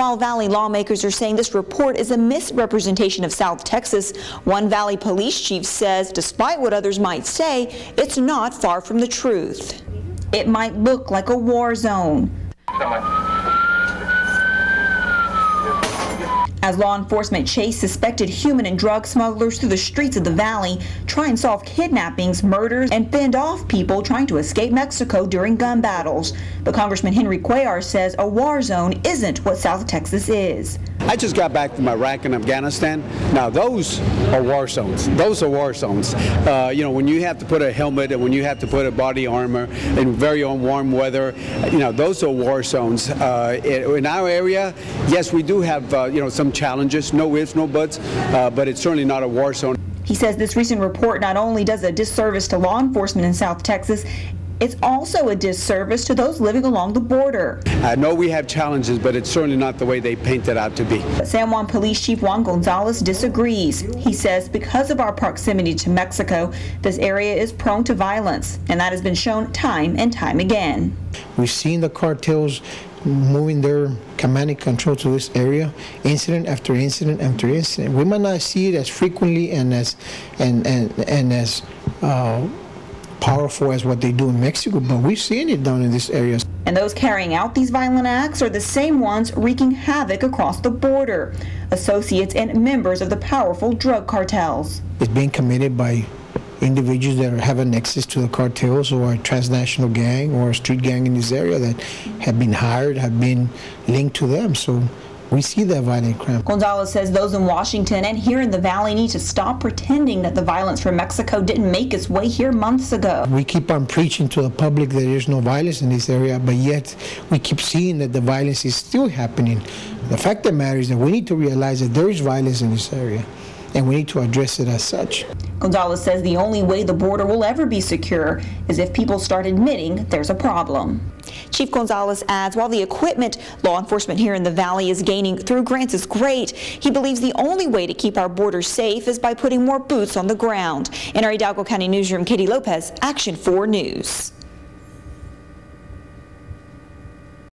While Valley lawmakers are saying this report is a misrepresentation of South Texas, one Valley police chief says despite what others might say, it's not far from the truth. It might look like a war zone. As law enforcement chase suspected human and drug smugglers through the streets of the valley, try and solve kidnappings, murders, and fend off people trying to escape Mexico during gun battles. But Congressman Henry Cuellar says a war zone isn't what South Texas is. I just got back from Iraq and Afghanistan. Now those are war zones. Those are war zones. You know, when you have to put a helmet and when you have to put a body armor in very warm weather, you know, those are war zones. In our area, yes, we do have you know, some challenges, no ifs, no buts, but it's certainly not a war zone. He says this recent report not only does a disservice to law enforcement in South Texas, it's also a disservice to those living along the border. I know we have challenges, but it's certainly not the way they paint it out to be. But San Juan Police Chief Juan Gonzalez disagrees. He says because of our proximity to Mexico, this area is prone to violence, and that has been shown time and time again. We've seen the cartels moving their command and control to this area, incident after incident after incident. We might not see it as frequently and as powerful as what they do in Mexico, but we've seen it down in this area. And those carrying out these violent acts are the same ones wreaking havoc across the border, associates and members of the powerful drug cartels. It's being committed by individuals that have a nexus to the cartels or a transnational gang or a street gang in this area that have been hired, have been linked to them. So we see that violent crime. Gonzalez says those in Washington and here in the Valley need to stop pretending that the violence from Mexico didn't make its way here months ago. We keep on preaching to the public that there's no violence in this area, but yet we keep seeing that the violence is still happening. The fact that matters is that we need to realize that there is violence in this area, and we need to address it as such. Gonzalez says the only way the border will ever be secure is if people start admitting there's a problem. Chief Gonzalez adds while the equipment law enforcement here in the Valley is gaining through grants is great, he believes the only way to keep our borders safe is by putting more boots on the ground. In our Hidalgo County newsroom, Katie Lopez, Action 4 News.